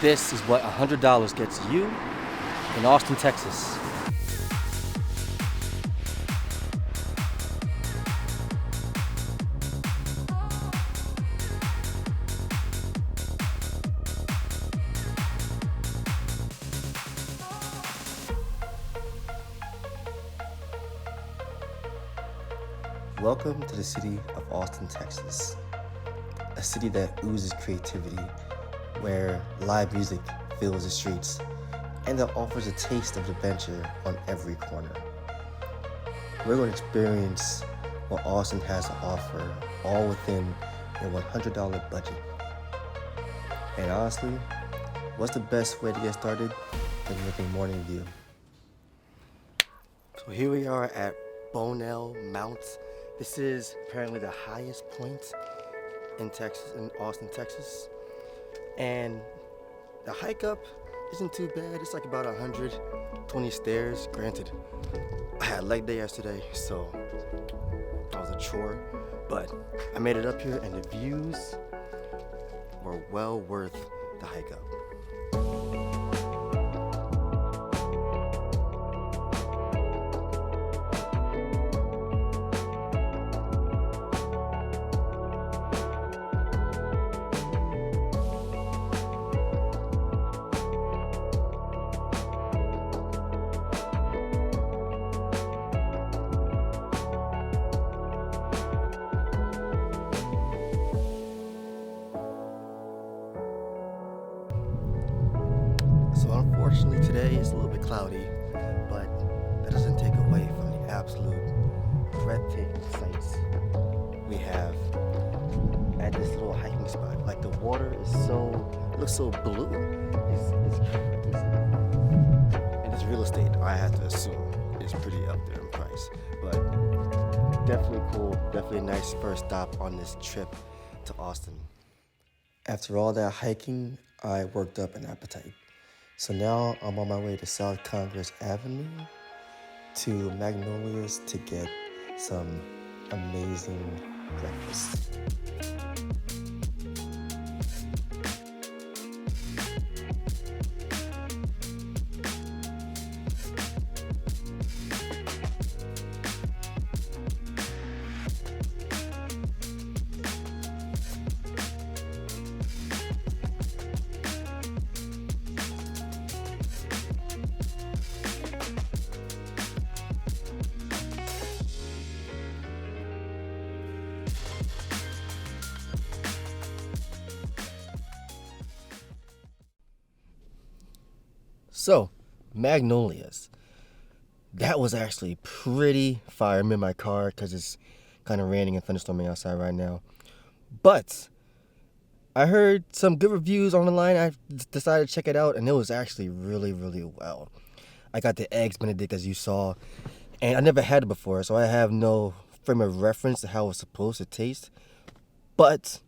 This is what $100 gets you in Austin, Texas. Welcome to the city of Austin, Texas, a city that oozes creativity, where live music fills the streets, and that offers a taste of adventure on every corner. We're going to experience what Austin has to offer, all within a $100 budget. And honestly, what's the best way to get started than with a morning view? So here we are at Bonell Mount. This is apparently the highest point in Texas, in Austin, Texas. And the hike up isn't too bad. It's like about 120 stairs. Granted, I had leg day yesterday, so that was a chore. But I made it up here, and the views were well worth the hike up. So unfortunately today is a little bit cloudy, but that doesn't take away from the absolute breathtaking sights we have at this little hiking spot. Like, the water is looks so blue. It's crazy. And this real estate, I have to assume, is pretty up there in price. But definitely cool, definitely a nice first stop on this trip to Austin. After all that hiking, I worked up an appetite. So now I'm on my way to South Congress Avenue to Magnolia's to get some amazing breakfast. So, Magnolia's. That was actually pretty fire. I'm in my car because it's kind of raining and thunderstorming outside right now. But I heard some good reviews on the line. I decided to check it out, and it was actually really, really well. I got the Eggs Benedict, as you saw, and I never had it before, so I have no frame of reference to how it's supposed to taste. But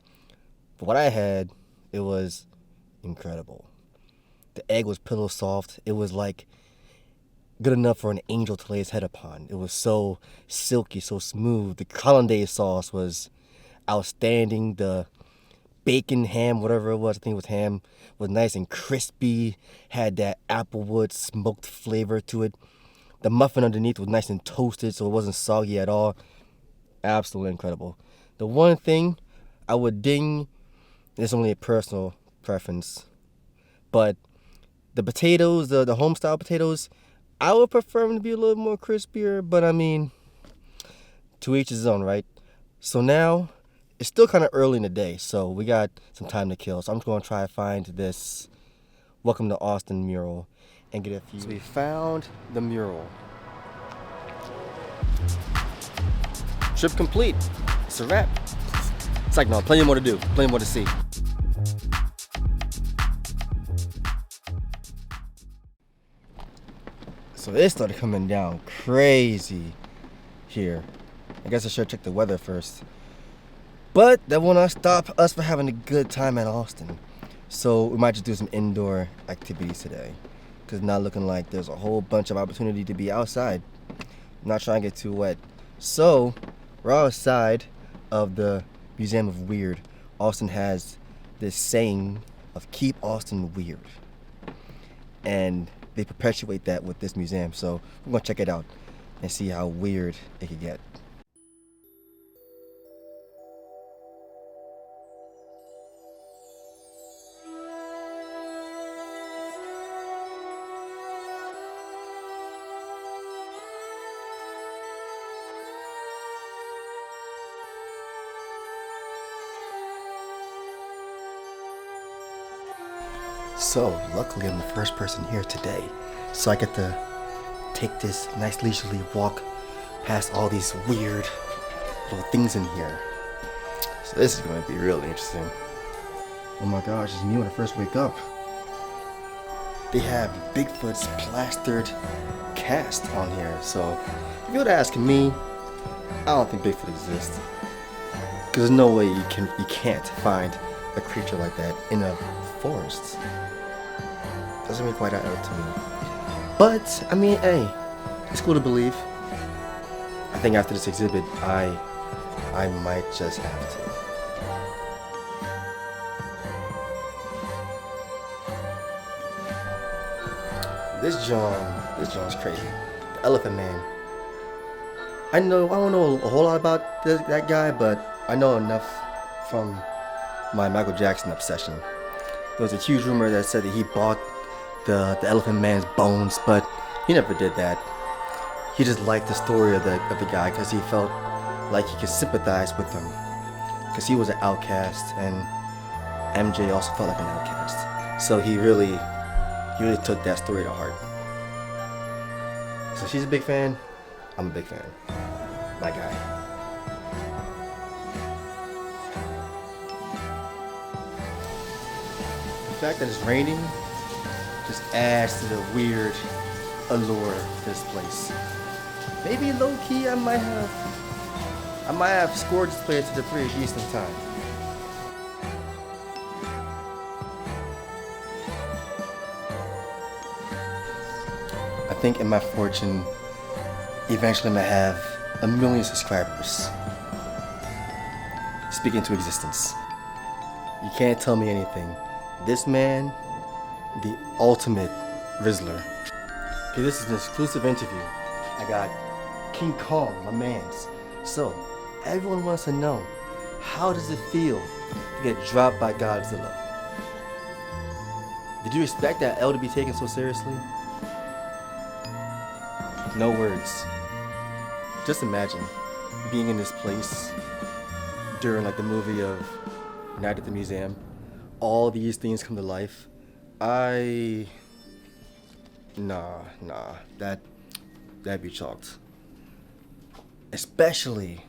for what I had, it was incredible. The egg was pillow soft. It was like good enough for an angel to lay his head upon. It was so silky, so smooth. The hollandaise sauce was outstanding. The bacon ham, whatever it was, I think it was ham, was nice and crispy. Had that applewood smoked flavor to it. The muffin underneath was nice and toasted, so it wasn't soggy at all. Absolutely incredible. The one thing I would ding, it's only a personal preference, but the potatoes, the home-style potatoes, I would prefer them to be a little more crispier, but I mean, to each his own, right? So now, it's still kind of early in the day, so we got some time to kill. So I'm just going to try to find this Welcome to Austin mural and get a few. So we found the mural. Trip complete. It's a wrap. It's like, no, plenty more to do, plenty more to see. So it started coming down crazy here. I guess I should check the weather first. But that will not stop us from having a good time at Austin. So we might just do some indoor activities today, because it's not looking like there's a whole bunch of opportunity to be outside. I'm not trying to get too wet. So we're outside of the Museum of Weird. Austin has this saying of Keep Austin Weird. And they perpetuate that with this museum. So we're gonna check it out and see how weird it could get. So luckily I'm the first person here today, so I get to take this nice leisurely walk past all these weird little things in here. So this is going to be really interesting. Oh my gosh, it's me when I first wake up. They have Bigfoot's plastered cast on here, so if you were to ask me, I don't think Bigfoot exists. Because there's no way you can't find a creature like that in a forest. Doesn't really quite add up to me. But, I mean, hey, it's cool to believe. I think after this exhibit, I might just have to. This John's crazy. The Elephant Man. I don't know a whole lot about that guy, but I know enough from my Michael Jackson obsession. There was a huge rumor that said that he bought the Elephant Man's bones, but he never did that. He just liked the story of the guy because he felt like he could sympathize with him, because he was an outcast and MJ also felt like an outcast. So he really took that story to heart. So she's a big fan. I'm a big fan. My guy. The fact that it's raining just adds to the weird allure of this place. Maybe low key I might have scored this place at a pretty decent time. I think in my fortune, eventually I'm gonna have 1 million subscribers. Speak into existence. You can't tell me anything. This man, the ultimate Rizzler. Okay, this is an exclusive interview. I got King Kong, my mans. So, everyone wants to know, how does it feel to get dropped by Godzilla? Did you expect that L to be taken so seriously? No words. Just imagine being in this place during like the movie of Night at the Museum. All these things come to life. Nah, that'd be chalked. Especially,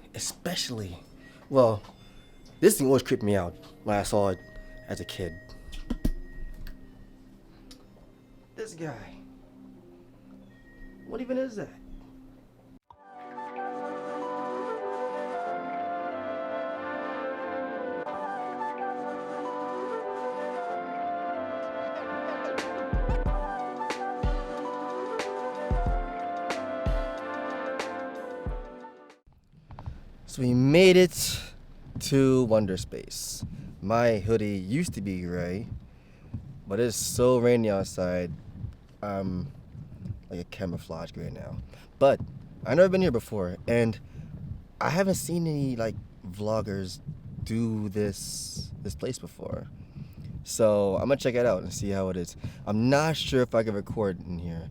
well, this thing always creeped me out when I saw it as a kid. This guy. What even is that? So we made it to Wonder Space. My hoodie used to be gray, but it's so rainy outside, I'm like a camouflage gray now. But I've never been here before, and I haven't seen any like vloggers do this place before. So I'm gonna check it out and see how it is. I'm not sure if I can record in here.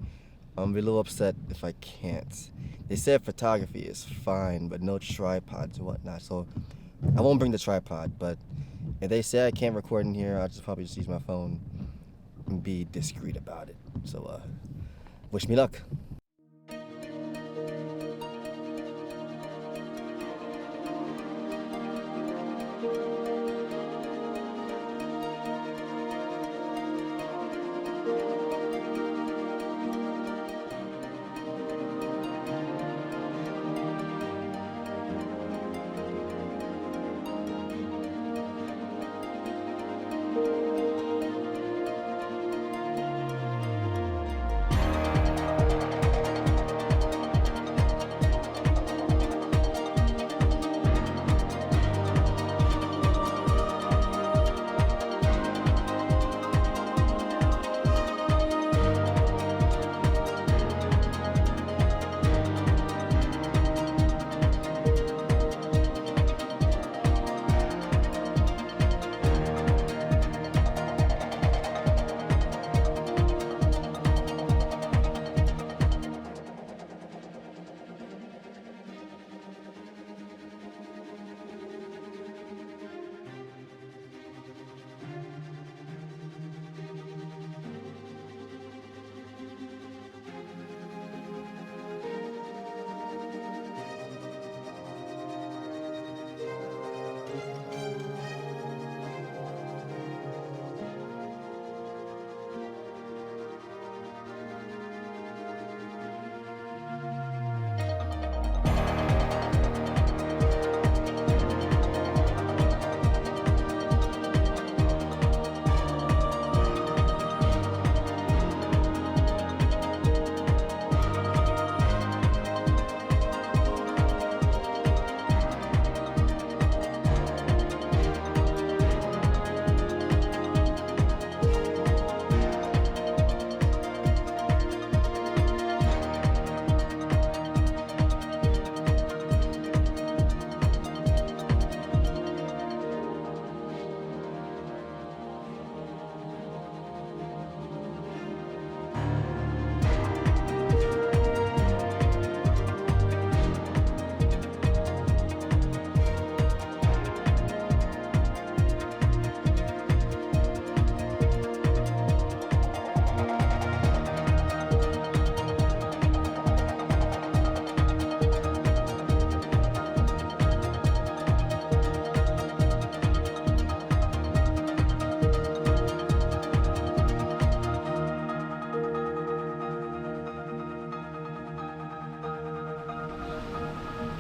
I'm gonna be a little upset if I can't. They said photography is fine, but no tripods and whatnot. So I won't bring the tripod, but if they say I can't record in here, I'll probably just use my phone and be discreet about it. So wish me luck.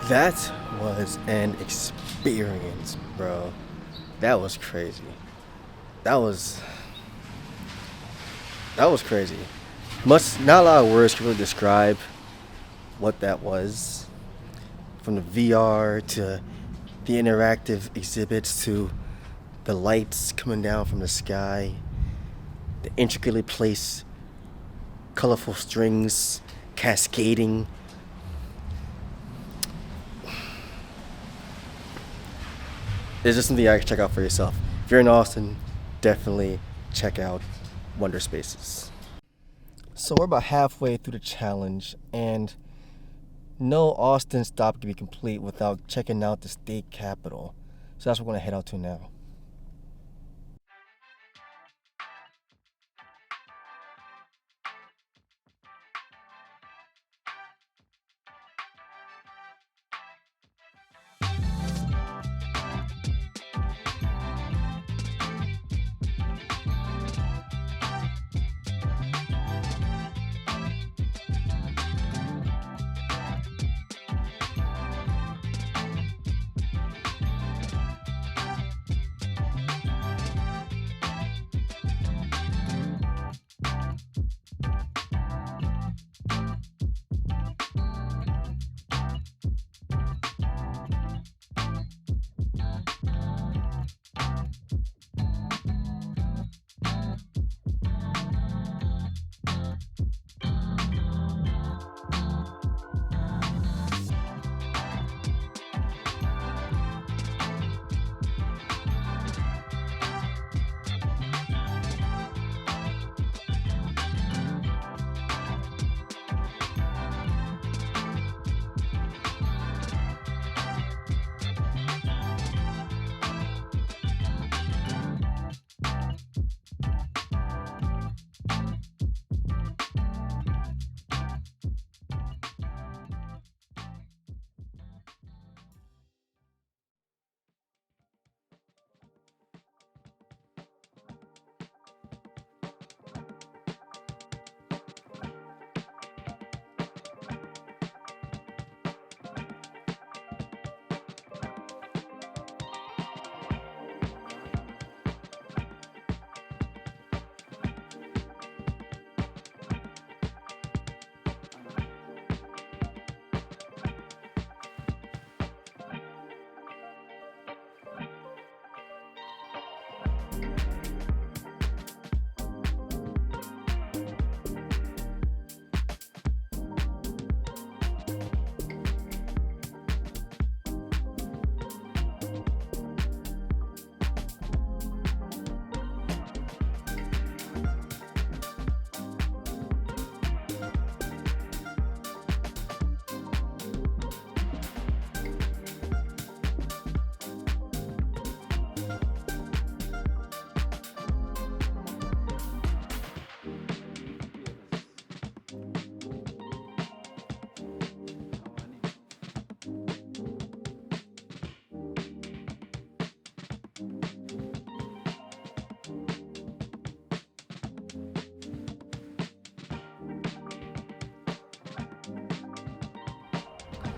That was an experience, bro. That was crazy. That was that was crazy. Not a lot of words can really describe what that was. From the VR to the interactive exhibits to the lights coming down from the sky, the intricately placed colorful strings cascading. It's just something I can check out for yourself. If you're in Austin, definitely check out Wonder Spaces. So we're about halfway through the challenge, and no Austin stop can be complete without checking out the state capitol. So that's what we're going to head out to now.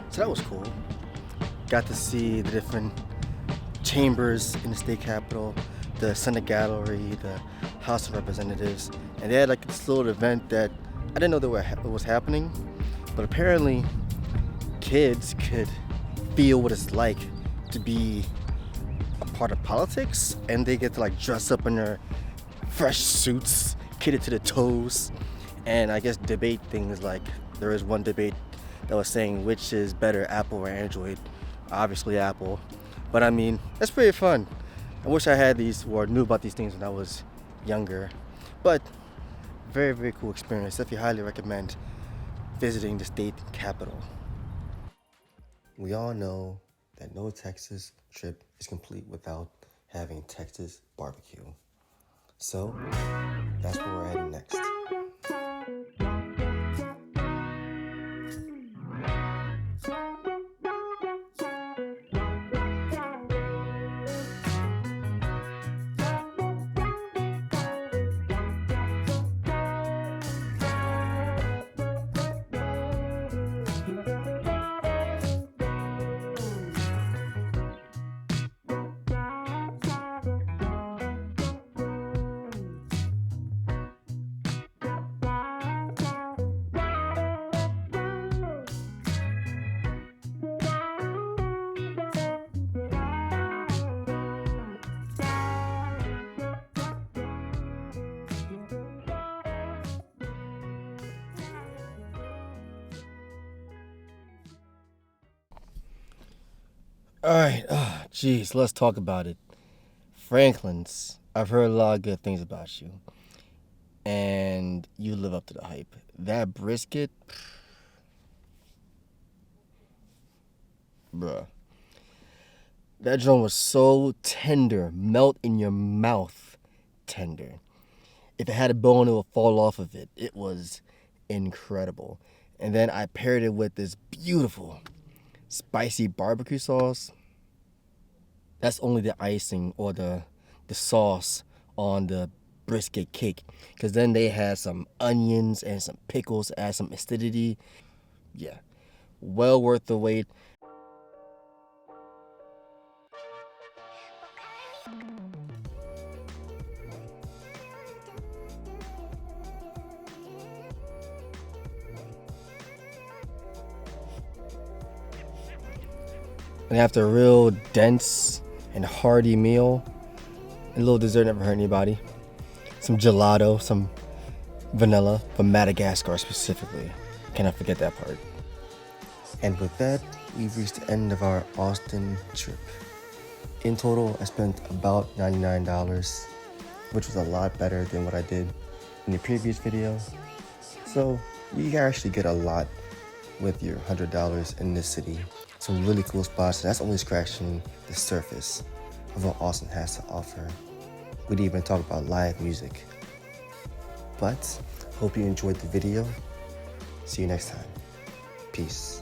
So that was cool. Got to see the different chambers in the state capitol, the Senate gallery, the House of Representatives, and they had like this little event that I didn't know it was happening, but apparently kids could feel what it's like to be a part of politics, and they get to like dress up in their fresh suits, kitted to the toes, and I guess debate things. Like there was one debate that was saying which is better, Apple or Android. Obviously Apple, but I mean that's pretty fun. I wish I had these or knew about these things when I was younger, but very, very cool experience. Definitely highly recommend visiting the state capitol. We all know that no Texas trip is complete without having Texas barbecue. So that's where we're heading next. All right, jeez, let's talk about it. Franklin's. I've heard a lot of good things about you, and you live up to the hype. That brisket, bruh. That joint was so tender, melt in your mouth tender. If it had a bone, it would fall off of it. It was incredible. And then I paired it with this beautiful spicy barbecue sauce. That's only the icing or the sauce on the brisket cake. Because then they had some onions and some pickles, add some acidity. Yeah, well worth the wait. And after a real dense and hearty meal, a little dessert never hurt anybody. Some gelato, some vanilla from Madagascar specifically. Cannot forget that part. And with that, we've reached the end of our Austin trip. In total, I spent about $99, which was a lot better than what I did in the previous video. So you can actually get a lot with your $100 in this city. Some really cool spots, and that's only scratching the surface of what Austin has to offer. We didn't even talk about live music. But hope you enjoyed the video. See you next time. Peace.